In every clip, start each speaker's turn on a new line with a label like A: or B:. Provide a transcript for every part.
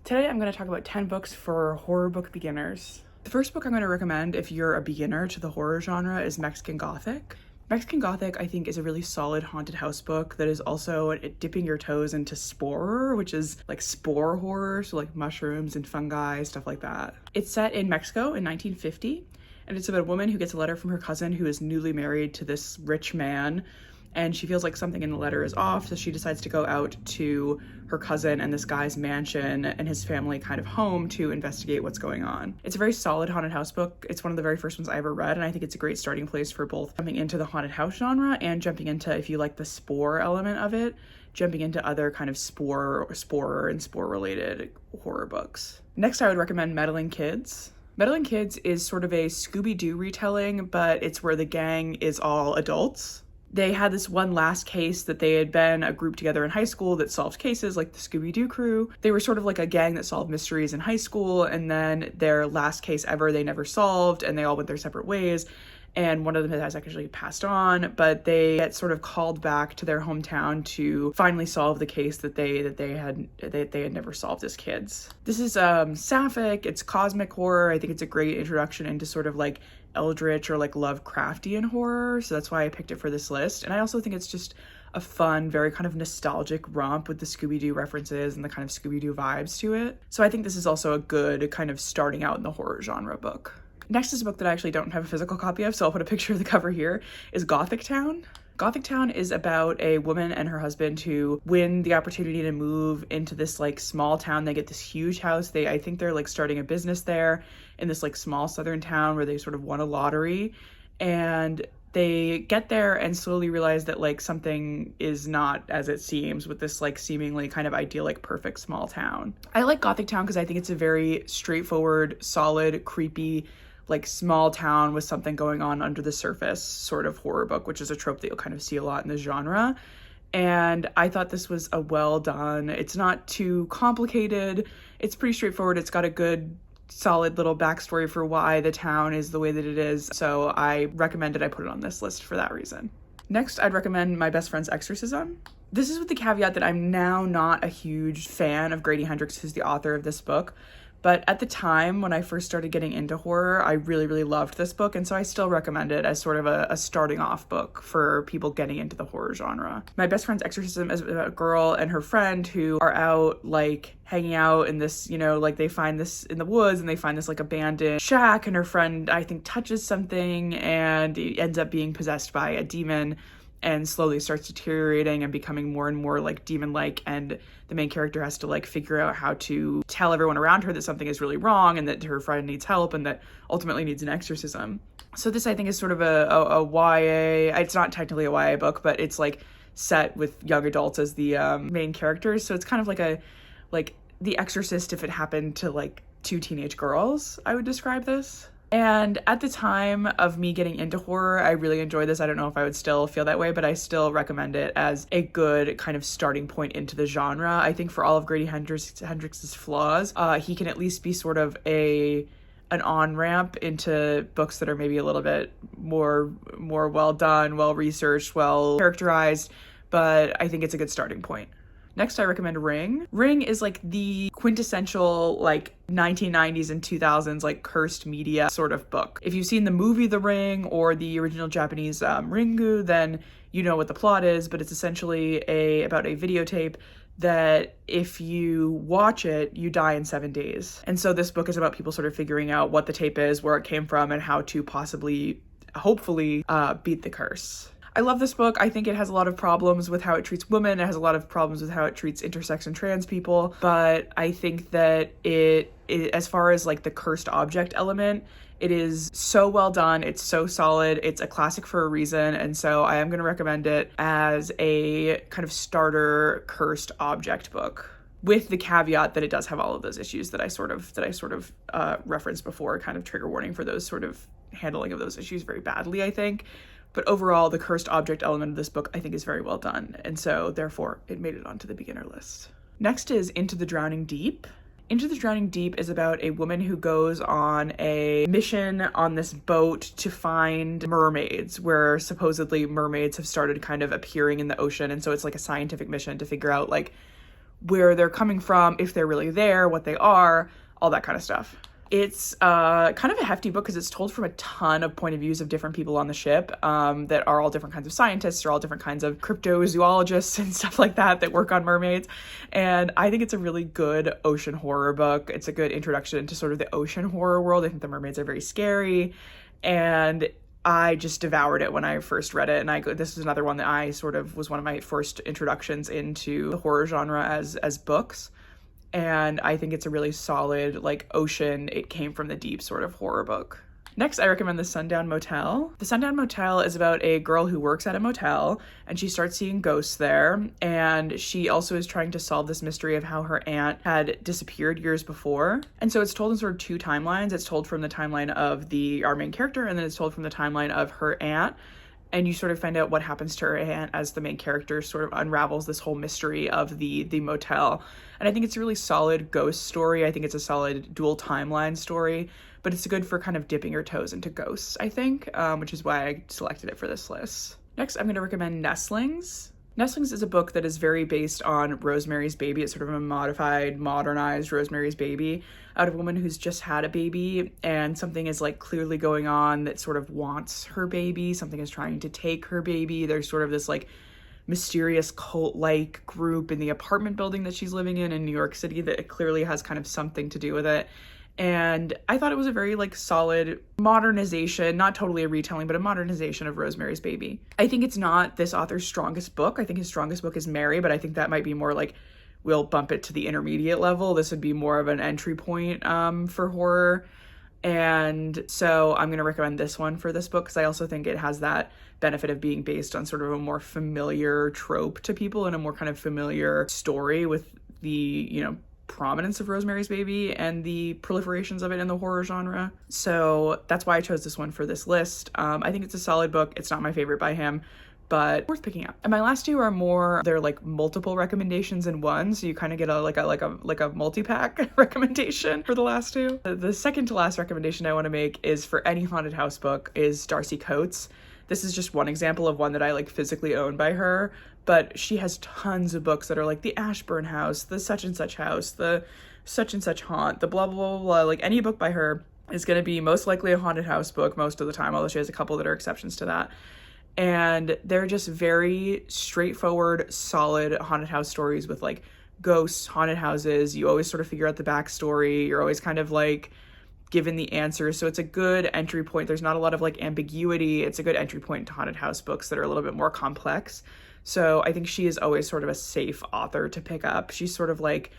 A: Today I'm going to talk about 10 books for horror book beginners. The first book I'm going to recommend if you're a beginner to the horror genre is Mexican Gothic. Mexican Gothic, I think, is a really solid haunted house book that is also dipping your toes into spore, which is like spore horror, so like mushrooms and fungi, stuff like that. It's set in Mexico in 1950, and it's about a woman who gets a letter from her cousin who is newly married to this rich man, and she feels like something in the letter is off, so she decides to go out to her cousin and this guy's mansion and his family kind of home to investigate what's going on. It's a very solid haunted house book. It's one of the very first ones I ever read, and I think it's a great starting place for both jumping into the haunted house genre and jumping into, if you like the spore element of it, jumping into other kind of spore related horror books. Next, I would recommend Meddling Kids. Meddling Kids is sort of a Scooby-Doo retelling, but it's where the gang is all adults. They had this one last case that they had been a group together in high school that solved cases, like the Scooby-Doo crew. They were sort of like a gang that solved mysteries in high school, and then their last case ever they never solved, and they all went their separate ways. And one of them has actually passed on, but they get sort of called back to their hometown to finally solve the case that they had never solved as kids. This is sapphic, it's cosmic horror. I think it's a great introduction into sort of like eldritch or like Lovecraftian horror, so that's why I picked it for this list. And I also think it's just a fun, very kind of nostalgic romp with the Scooby-Doo references and the kind of Scooby-Doo vibes to it. So I think this is also a good kind of starting out in the horror genre book. Next is a book that I actually don't have a physical copy of, so I'll put a picture of the cover here, is Gothic Town. Gothic Town is about a woman and her husband who win the opportunity to move into this like small town. They get this huge house. I think they're like starting a business there in this like small southern town where they sort of won a lottery, and they get there and slowly realize that like something is not as it seems with this like seemingly kind of idyllic, perfect small town. I like Gothic Town because I think it's a very straightforward, solid, creepy, like small town with something going on under the surface sort of horror book, which is a trope that you'll kind of see a lot in the genre. And I thought this was a well done, it's not too complicated, it's pretty straightforward, it's got a good solid little backstory for why the town is the way that it is. So I recommended I put it on this list for that reason. Next, I'd recommend My Best Friend's Exorcism. This is with the caveat that I'm now not a huge fan of Grady Hendrix, who's the author of this book. But at the time when I first started getting into horror, I really, really loved this book. And so I still recommend it as sort of a starting off book for people getting into the horror genre. My Best Friend's Exorcism is about a girl and her friend who are out like hanging out in this, you know, like they find this in the woods and they find this like abandoned shack, and her friend, I think, touches something and it ends up being possessed by a demon and slowly starts deteriorating and becoming more and more like demon-like, and the main character has to like figure out how to tell everyone around her that something is really wrong and that her friend needs help and that ultimately needs an exorcism. So this, I think, is sort of a YA, it's not technically a YA book, but it's like set with young adults as the main characters, so it's kind of like The Exorcist if it happened to like two teenage girls, I would describe this. And at the time of me getting into horror, I really enjoyed this. I don't know if I would still feel that way, but I still recommend it as a good kind of starting point into the genre. I think for all of Grady Hendrix's flaws, he can at least be sort of an on-ramp into books that are maybe a little bit more well done, well researched, well characterized, but I think it's a good starting point. Next, I recommend Ring. Ring is like the quintessential like 1990s and 2000s like cursed media sort of book. If you've seen the movie The Ring or the original Japanese Ringu, then you know what the plot is, but it's essentially about a videotape that if you watch it, you die in 7 days. And so this book is about people sort of figuring out what the tape is, where it came from, and how to hopefully beat the curse. I love this book. I think it has a lot of problems with how it treats women. It has a lot of problems with how it treats intersex and trans people. But I think that it as far as like the cursed object element, it is so well done. It's so solid. It's a classic for a reason. And so I am going to recommend it as a kind of starter cursed object book, with the caveat that it does have all of those issues that I sort of referenced before, kind of trigger warning for those sort of handling of those issues very badly, I think. But overall, the cursed object element of this book, I think, is very well done. And so, therefore, it made it onto the beginner list. Next is Into the Drowning Deep. Into the Drowning Deep is about a woman who goes on a mission on this boat to find mermaids, where supposedly mermaids have started kind of appearing in the ocean. And so it's like a scientific mission to figure out like where they're coming from, if they're really there, what they are, all that kind of stuff. It's kind of a hefty book because it's told from a ton of point of views of different people on the ship that are all different kinds of scientists or all different kinds of cryptozoologists and stuff like that work on mermaids. And I think it's a really good ocean horror book. It's a good introduction to sort of the ocean horror world. I think the mermaids are very scary, and I just devoured it when I first read it. And this is another one that I sort of was one of my first introductions into the horror genre as books. And I think it's a really solid, like, ocean, it came from the deep sort of horror book. Next, I recommend The Sundown Motel. The Sundown Motel is about a girl who works at a motel, and she starts seeing ghosts there, and she also is trying to solve this mystery of how her aunt had disappeared years before. And so it's told in sort of two timelines. It's told from the timeline of our main character, and then it's told from the timeline of her aunt. And you sort of find out what happens to her aunt as the main character sort of unravels this whole mystery of the motel. And I think it's a really solid ghost story. I think it's a solid dual timeline story, but it's good for kind of dipping your toes into ghosts, I think, which is why I selected it for this list. Next, I'm going to recommend Nestlings. Nestlings is a book that is very based on Rosemary's Baby. It's sort of a modified, modernized Rosemary's Baby out of a woman who's just had a baby, and something is like clearly going on that sort of wants her baby. Something is trying to take her baby. There's sort of this like mysterious cult-like group in the apartment building that she's living in New York City that clearly has kind of something to do with it. And I thought it was a very like solid modernization, not totally a retelling, but a modernization of Rosemary's Baby. I think it's not this author's strongest book. I think his strongest book is Mary, but I think that might be more like, we'll bump it to the intermediate level. This would be more of an entry point for horror. And so I'm going to recommend this one for this book because I also think it has that benefit of being based on sort of a more familiar trope to people and a more kind of familiar story with the, you know, prominence of Rosemary's Baby and the proliferations of it in the horror genre. So that's why I chose this one for this list. I think it's a solid book. It's not my favorite by him, but worth picking up. And my last two are more, they're like multiple recommendations in one, so you kind of get a multi-pack recommendation for the last two. The second to last recommendation I want to make is for any haunted house book is Darcy Coates. This is just one example of one that I like physically own by her, but she has tons of books that are like the Ashburn House, the such and such house, the such and such haunt, the blah, blah, blah, blah. Like any book by her is going to be most likely a haunted house book most of the time, although she has a couple that are exceptions to that. And they're just very straightforward, solid haunted house stories with like ghosts, haunted houses. You always sort of figure out the backstory. You're always kind of like given the answers. So it's a good entry point. There's not a lot of like ambiguity. It's a good entry point into haunted house books that are a little bit more complex. So I think she is always sort of a safe author to pick up. She's sort of like,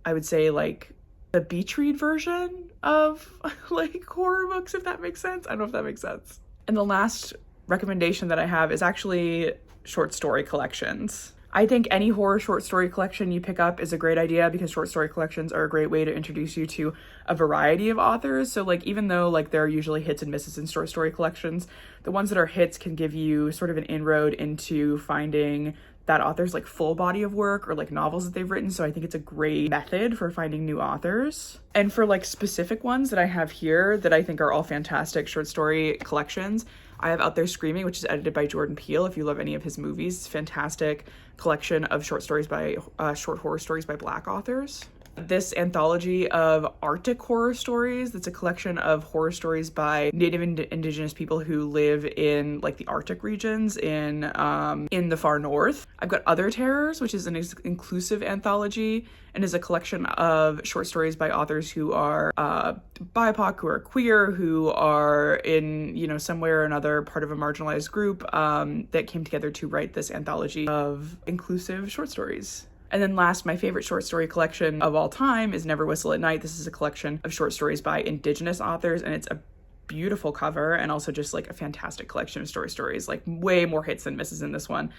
A: I would say like the beach read version of like horror books, if that makes sense. I don't know if that makes sense. And the last recommendation that I have is actually short story collections. I think any horror short story collection you pick up is a great idea because short story collections are a great way to introduce you to a variety of authors. So like even though like there are usually hits and misses in short story collections, the ones that are hits can give you sort of an inroad into finding that author's like full body of work or like novels that they've written. So I think it's a great method for finding new authors. And for like specific ones that I have here that I think are all fantastic short story collections, I have Out There Screaming, which is edited by Jordan Peele. If you love any of his movies, it's a fantastic collection of short horror stories by Black authors. This anthology of Arctic horror stories, that's a collection of horror stories by Native and Indigenous people who live in like the Arctic regions in the far north. I've got Other Terrors, which is an inclusive anthology and is a collection of short stories by authors who are BIPOC, who are queer, who are in, you know, some way or another part of a marginalized group that came together to write this anthology of inclusive short stories. And then last, my favorite short story collection of all time is Never Whistle at Night. This is a collection of short stories by Indigenous authors, and it's a beautiful cover and also just like a fantastic collection of stories, like way more hits than misses in this one.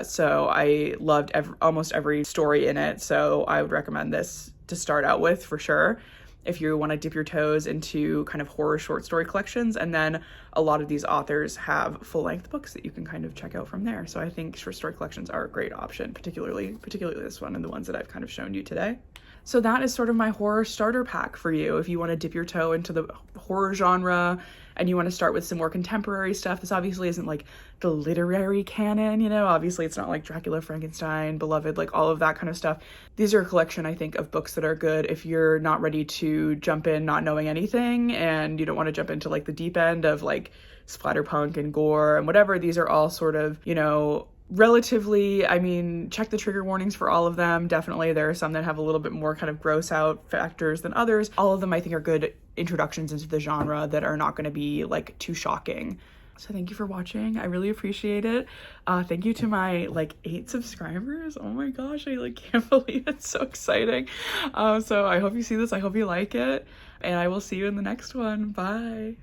A: So I loved almost every story in it, so I would recommend this to start out with for sure if you want to dip your toes into kind of horror short story collections. And then a lot of these authors have full-length books that you can kind of check out from there. So I think short story collections are a great option, particularly this one and the ones that I've kind of shown you today. So that is sort of my horror starter pack for you. If you want to dip your toe into the horror genre and you want to start with some more contemporary stuff, this obviously isn't like the literary canon, you know, obviously it's not like Dracula, Frankenstein, Beloved, like all of that kind of stuff. These are a collection, I think, of books that are good if you're not ready to jump in not knowing anything and you don't want to jump into like the deep end of like splatterpunk and gore and whatever. These are all sort of, you know, relatively, I mean, check the trigger warnings for all of them. Definitely there are some that have a little bit more kind of gross out factors than others. All of them I think are good introductions into the genre that are not going to be like too shocking. So thank you for watching. I really appreciate it. Thank you to my like 8 subscribers. Oh my gosh, I like can't believe it's so exciting. So I hope you see this. I hope you like it, and I will see you in the next one. Bye.